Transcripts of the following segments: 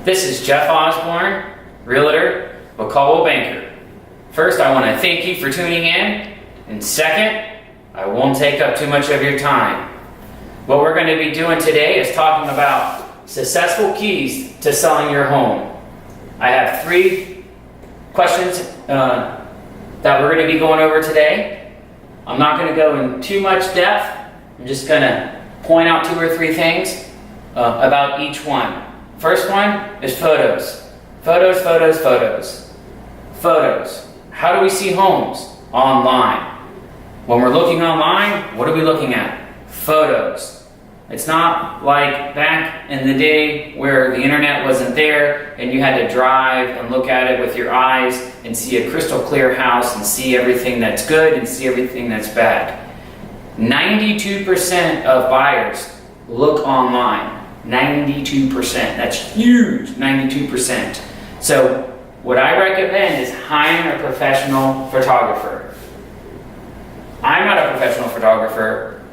This is Jeff.Osborn, Realtor, Wacolla Banker. First, I want to thank you for tuning in, and second, I won't take up too much of your time. What we're going to be doing today is talking about successful keys to selling your home. I have 3 questions that we're going to be going over today. I'm not going to go in too much depth. I'm just going to point out 2 or 3 things about each one. First one is photos. Photos, photos, photos. Photos. How do we see homes? Online. When we're looking online, what are we looking at? Photos. It's not like back in the day where the internet wasn't there and you had to drive and look at it with your eyes and see a crystal clear house and see everything that's good and see everything that's bad. 92% of buyers look online. 92%. That's huge. 92%. So what I recommend is hiring a professional photographer. I'm not a professional photographer.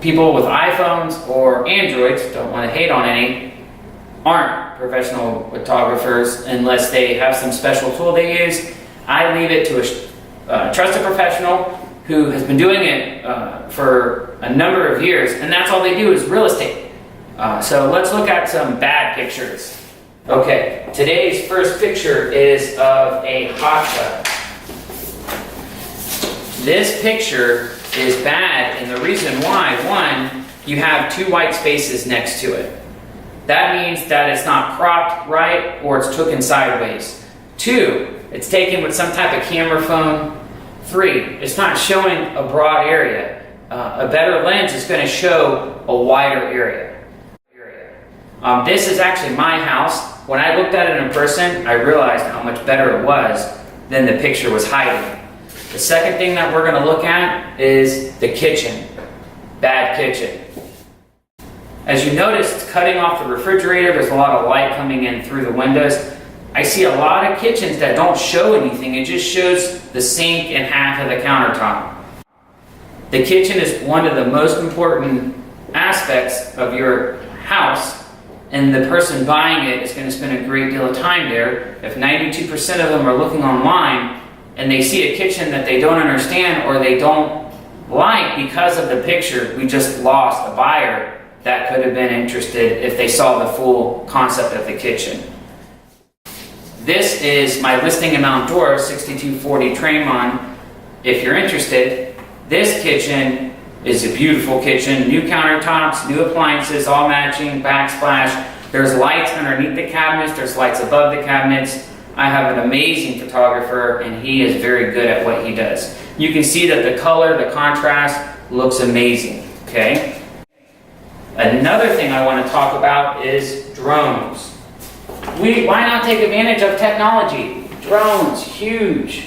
People with iPhones or Androids, don't want to hate on any, aren't professional photographers unless they have some special tool they use. I leave it to a trusted professional who has been doing it for a number of years, and that's all they do is real estate. So let's look at some bad pictures. Okay, today's first picture is of a hot tub. This picture is bad, and the reason why, 1, you have 2 white spaces next to it. That means that it's not cropped right or it's taken sideways. 2, it's taken with some type of camera phone. 3, it's not showing a broad area. A better lens is going to show a wider area. This is actually my house. When I looked at it in person, I realized how much better it was than the picture was hiding. The second thing that we're going to look at is the kitchen. Bad kitchen. As you notice, it's cutting off the refrigerator. There's a lot of light coming in through the windows. I see a lot of kitchens that don't show anything. It just shows the sink and half of the countertop. The kitchen is one of the most important aspects of your house, and the person buying it is going to spend a great deal of time there. If 92% of them are looking online and they see a kitchen that they don't understand or they don't like because of the picture, we just lost a buyer that could have been interested if they saw the full concept of the kitchen. This is my listing amount door, 6240 Tremont. If you're interested, this kitchen is a beautiful kitchen. New countertops, new appliances, all matching, backsplash. There's lights underneath the cabinets. There's lights above the cabinets. I have an amazing photographer, and he is very good at what he does. You can see that the color, the contrast looks amazing, okay? Another thing I want to talk about is drones. Why not take advantage of technology? Drones, huge.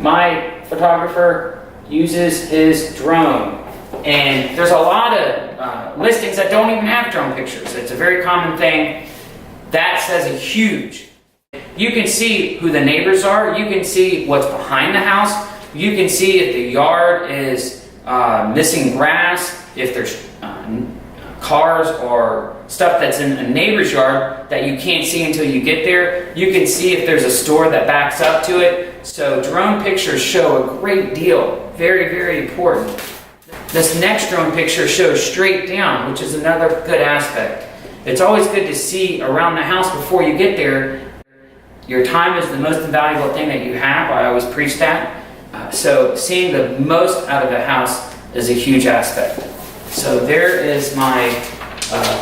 My photographer uses his drone, and there's a lot of listings that don't even have drone pictures. It's a very common thing. That says a huge. You can see who the neighbors are. You can see what's behind the house. You can see if the yard is missing grass, if there's cars or stuff that's in a neighbor's yard that you can't see until you get there. You can see if there's a store that backs up to it. So drone pictures show a great deal. Very, very important. This next drone picture shows straight down, which is another good aspect. It's always good to see around the house before you get there. Your time is the most invaluable thing that you have. I always preach that. So seeing the most out of the house is a huge aspect. So there is my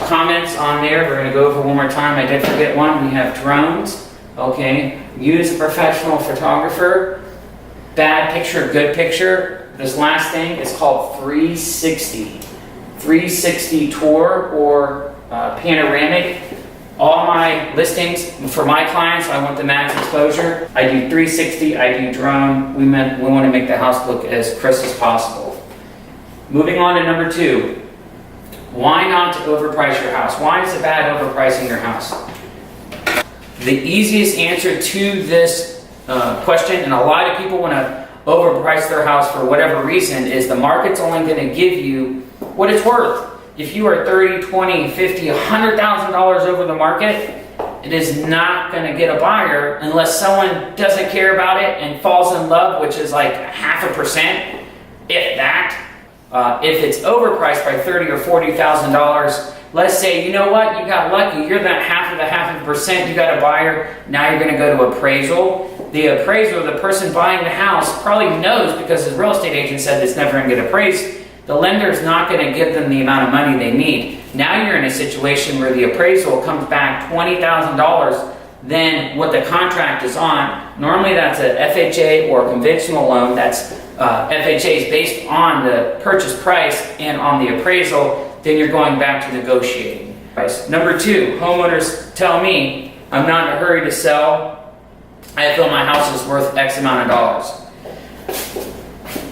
comments on there. We're going to go over one more time. I did forget one. We have drones. Okay. Use a professional photographer. Bad picture, good picture. This last thing is called 360. 360 tour or panoramic. All my listings, for my clients, I want the max exposure. I do 360, I do drone. We want to make the house look as crisp as possible. Moving on to number 2. Why not to overprice your house? Why is it bad overpricing your house? The easiest answer to this question, and a lot of people want to overprice their house for whatever reason, is the market's only going to give you what it's worth. If you are $30, $20, $50, $100,000 over the market, it is not going to get a buyer unless someone doesn't care about it and falls in love, which is like 0.5%, if that. If it's overpriced by $30,000 or $40,000, let's say, you know what, you got lucky, you're that half of a percent, you got a buyer, now you're going to go to appraisal. The appraiser, the person buying the house, probably knows because his real estate agent said it's never going to get appraised. The lender's not going to give them the amount of money they need. Now you're in a situation where the appraisal comes back $20,000 than what the contract is on. Normally that's a FHA or a conventional loan. That's FHA is based on the purchase price and on the appraisal. Then you're going back to negotiating. Number two, homeowners tell me, I'm not in a hurry to sell. I feel my house is worth X amount of dollars.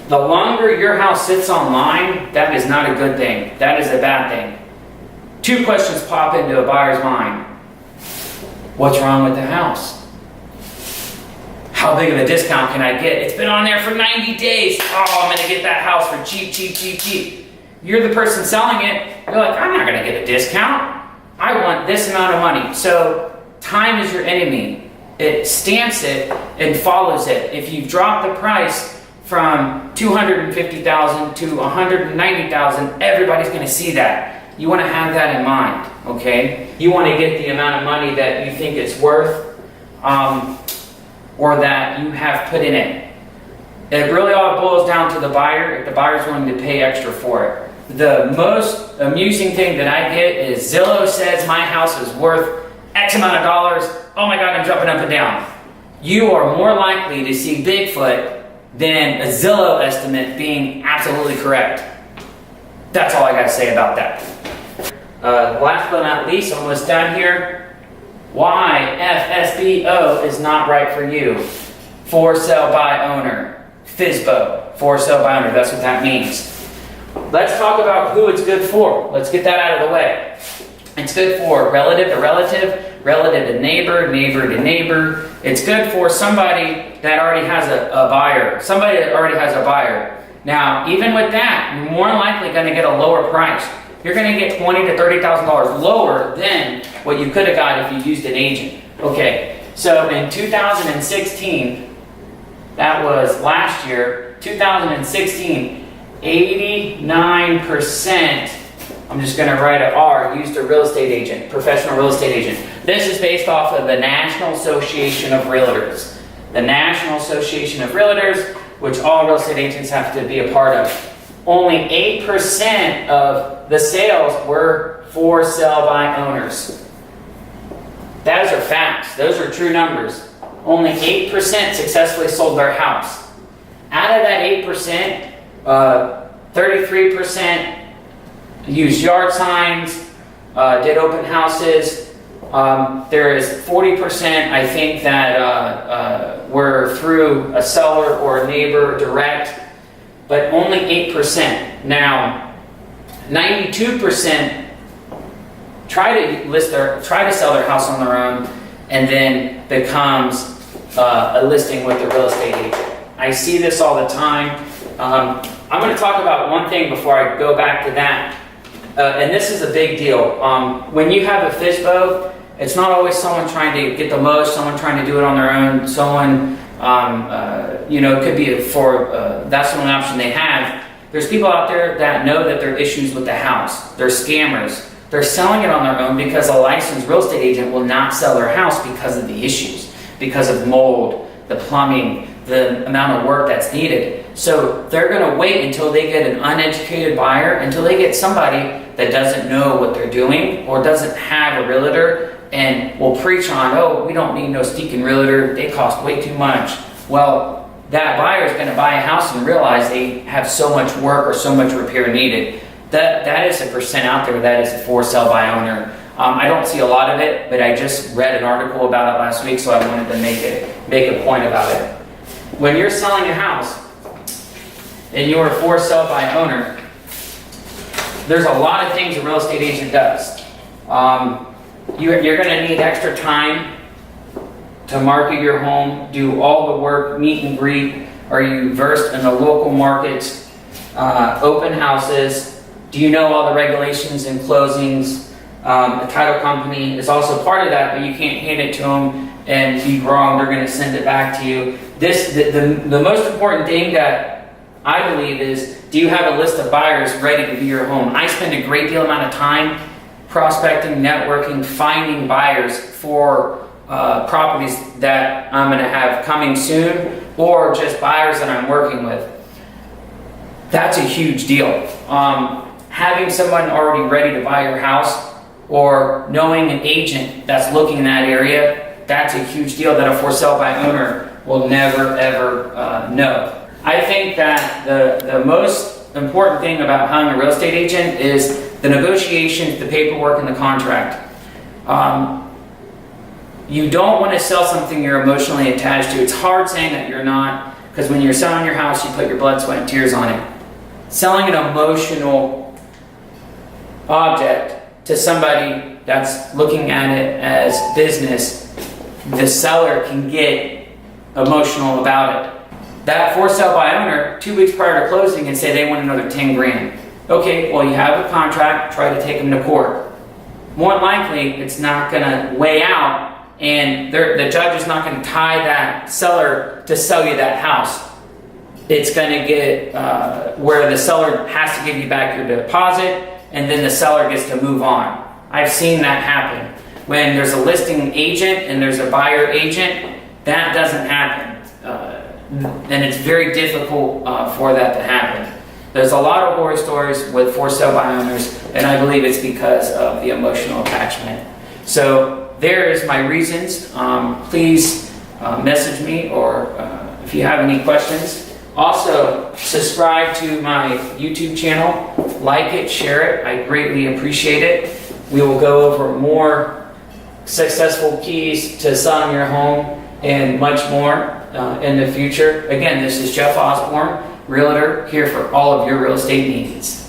The longer your house sits online, that is not a good thing. That is a bad thing. Two questions pop into a buyer's mind. What's wrong with the house? How big of a discount can I get? It's been on there for 90 days. Oh, I'm going to get that house for cheap, cheap, cheap, cheap. You're the person selling it. You're like, I'm not going to get a discount. I want this amount of money. So time is your enemy. It stamps it and follows it. If you drop the price from $250,000 to $190,000, everybody's going to see that. You want to have that in mind, okay? You want to get the amount of money that you think it's worth, or that you have put in it. It really all boils down to the buyer, if the buyer's willing to pay extra for it. The most amusing thing that I get is Zillow says my house is worth X amount of dollars. Oh my God, I'm jumping up and down. You are more likely to see Bigfoot than a Zillow estimate being absolutely correct. That's all I got to say about that. Last but not least, almost done here. Why FSBO is not right for you. For sale by owner. FSBO. For sale by owner. That's what that means. Let's talk about who it's good for. Let's get that out of the way. It's good for relative to relative, relative to neighbor, neighbor to neighbor. It's good for somebody that already has a buyer. Somebody that already has a buyer. Now, even with that, you're more likely going to get a lower price. You're going to get $20,000 to $30,000 lower than what you could have got if you used an agent. Okay, so in 2016, that was last year, 2016, 89%, I'm just going to write an R, used a real estate agent, professional real estate agent. This is based off of the National Association of Realtors. The National Association of Realtors, which all real estate agents have to be a part of. Only 8% of the sales were for sale by owners. Those are facts. Those are true numbers. Only 8% successfully sold their house. Out of that 8%, 33% used yard signs, did open houses. There is 40%, I think, that were through a seller or a neighbor direct, but only 8%. Now, 92% try to sell their house on their own, and then becomes a listing with the real estate agent. I see this all the time. I'm going to talk about one thing before I go back to that, and this is a big deal. When you have a FSBO, it's not always someone trying to get the most, someone trying to do it on their own, someone, it could be that's the only option they have. There's people out there that know that there are issues with the house. They're scammers. They're selling it on their own because a licensed real estate agent will not sell their house because of the issues, because of mold, the plumbing, the amount of work that's needed. So they're going to wait until they get an uneducated buyer, until they get somebody that doesn't know what they're doing or doesn't have a realtor and will preach on, oh, we don't need no stinking realtor, they cost way too much. Well, that buyer is going to buy a house and realize they have so much work or so much repair needed. That is a percent out there that is for sale by owner. I don't see a lot of it, but I just read an article about it last week, so I wanted to make a point about it. When you're selling a house and you are for sale by owner, there's a lot of things a real estate agent does. You're going to need extra time to market your home, do all the work, meet and greet. Are you versed in the local markets, open houses? Do you know all the regulations and closings? The title company is also part of that, but you can't hand it to them and be wrong. They're going to send it back to you. The most important thing that I believe is, do you have a list of buyers ready to be your home? I spend a great deal amount of time prospecting, networking, finding buyers for properties that I'm going to have coming soon, or just buyers that I'm working with. That's a huge deal. Having someone already ready to buy your house, or knowing an agent that's looking in that area, that's a huge deal that a for sale by owner will never ever know. I think that the most important thing about hiring a real estate agent is the negotiations, the paperwork, and the contract. You don't want to sell something you're emotionally attached to. It's hard saying that you're not, because when you're selling your house, you put your blood, sweat, and tears on it. Selling an emotional object to somebody that's looking at it as business, the seller can get emotional about it. That for sale by owner, 2 weeks prior to closing, and say they want another 10 grand. Okay, well, you have a contract, try to take them to court. More than likely, it's not going to weigh out, and the judge is not going to tie that seller to sell you that house. It's going to get where the seller has to give you back your deposit, and then the seller gets to move on. I've seen that happen. When there's a listing agent and there's a buyer agent, that doesn't happen. And it's very difficult for that to happen. There's a lot of horror stories with for sale by owners, and I believe it's because of the emotional attachment. So there's my reasons. Please message me, or if you have any questions. Also, subscribe to my YouTube channel, like it, share it. I greatly appreciate it. We will go over more successful keys to selling your home and much more in the future. Again, this is Jeff Osborn, Realtor, here for all of your real estate needs.